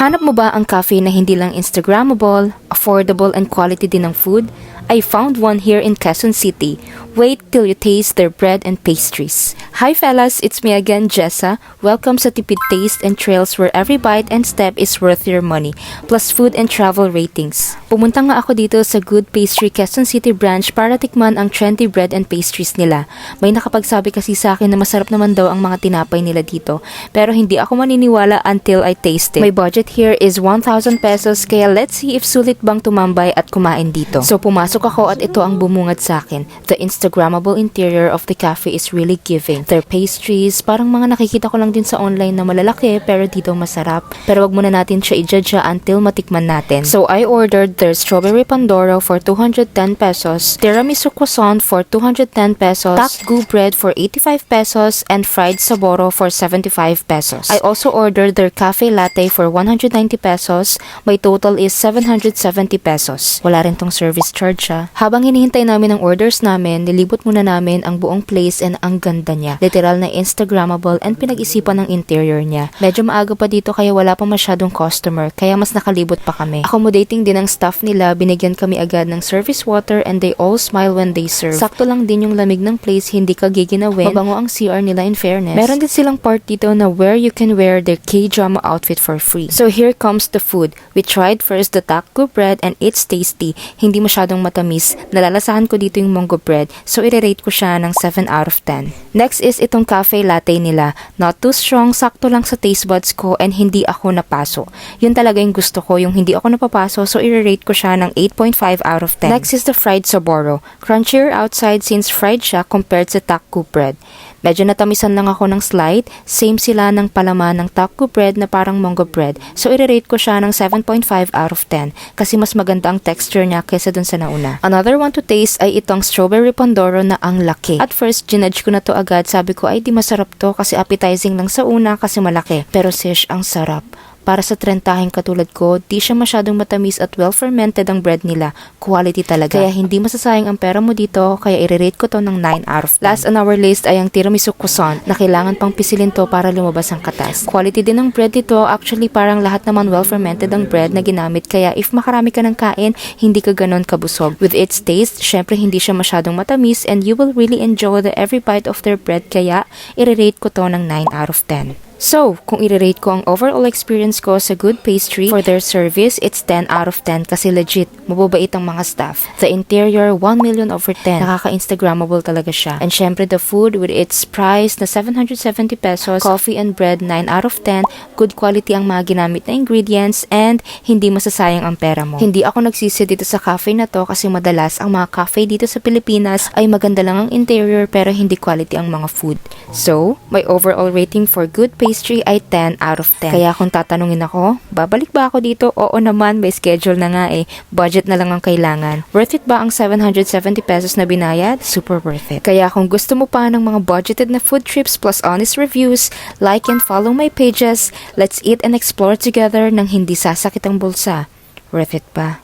Hanap mo ba ang cafe na hindi lang Instagrammable, affordable and quality din ng food? I found one here in Quezon City. Wait till you taste their bread and pastries. Hi fellas, it's me again, Jessa. Welcome sa Tipid Taste and Trails where every bite and step is worth your money, plus food and travel ratings. Pumunta nga ako dito sa Good Pastry Quezon City branch para tikman ang trendy bread and pastries nila. May nakapagsabi kasi sa akin na masarap naman daw ang mga tinapay nila dito, pero hindi ako maniniwala until I taste it. My budget here is 1,000 pesos, kaya let's see if sulit bang tumambay at kumain dito. So pumasok ako at ito ang bumungad sa akin. The Instagrammable interior of the cafe is really giving. Their pastries, parang mga nakikita ko lang din sa online na malalaki pero dito masarap. Pero wag muna natin siya i-judge until matikman natin. So I ordered their strawberry pandoro for 210 pesos, tiramisu croissant for 210 pesos, takgu bread for 85 pesos, and fried saboro for 75 pesos. I also ordered their cafe latte for 190 pesos. My total is 770 pesos. Wala rin tong service charge. Habang hinihintay namin ang orders namin, nilibot muna namin ang buong place and ang ganda niya. Literal na Instagrammable and pinag-isipan ng interior niya. Medyo maaga pa dito kaya wala pa masyadong customer, kaya mas nakalibot pa kami. Accommodating din ang staff nila, binigyan kami agad ng service water and they all smile when they serve. Sakto lang din yung lamig ng place, hindi ka giginawin. Mabango ang CR nila in fairness. Meron din silang part dito na where you can wear their K-drama outfit for free. So here comes the food. We tried first the takgu bread and it's tasty. Hindi masyadong matamis. Nalalasahan ko dito yung mongo bread, so i-rate ko siya ng 7 out of 10. Next is itong cafe latte nila. Not too strong, sakto lang sa taste buds ko and hindi ako napaso. Yun talaga yung gusto ko, yung hindi ako napapaso, so i-rate ko siya ng 8.5 out of 10. Next is the fried saboro. Crunchier outside since fried siya compared sa takgu bread. Medyo natamisan lang ako ng slight, same sila ng palaman ng takgu bread na parang mongo bread. So i-rate ko siya ng 7.5 out of 10 kasi mas maganda ang texture niya kaysa dun sa nauna. Another one to taste ay itong strawberry pandoro na ang laki. At first, ginudge ko na to agad. Sabi ko ay di masarap to kasi appetizing lang sa una kasi malaki. Pero sis, ang sarap. Para sa trentaheng katulad ko, di siya masyadong matamis at well-fermented ang bread nila. Quality talaga. Kaya hindi masasayang ang pera mo dito, kaya i-rate ko to ng 9 out of 10. Last on our list ay ang tiramisu croissant na kailangan pang pisilin to para lumabas ang katas. Quality din ng bread dito. Actually, parang lahat naman well-fermented ang bread na ginamit, kaya if makarami ka ng kain, hindi ka ganon kabusog. With its taste, syempre hindi siya masyadong matamis and you will really enjoy the every bite of their bread, kaya i-rate ko to ng 9 out of 10. So, kung i-rate ko ang overall experience ko sa Good Pastry, for their service, it's 10 out of 10 kasi legit, mababait ang mga staff. The interior, 1 million over 10. Nakaka-Instagrammable talaga siya. And syempre, the food with its price na 770 pesos, coffee and bread, 9 out of 10, good quality ang mga ginamit na ingredients, and hindi masasayang ang pera mo. Hindi ako nagsisi dito sa cafe na to kasi madalas ang mga cafe dito sa Pilipinas ay maganda lang ang interior pero hindi quality ang mga food. So, my overall rating for Good Pastry ay 10 out of 10. Kaya kung tatanungin ako, babalik ba ako dito? Oo naman, may schedule na nga eh. Budget na lang ang kailangan. Worth it ba ang 770 pesos na binayad? Super worth it. Kaya kung gusto mo pa ng mga budgeted na food trips plus honest reviews, like and follow my pages. Let's eat and explore together nang hindi sasakit ang bulsa. Worth it ba?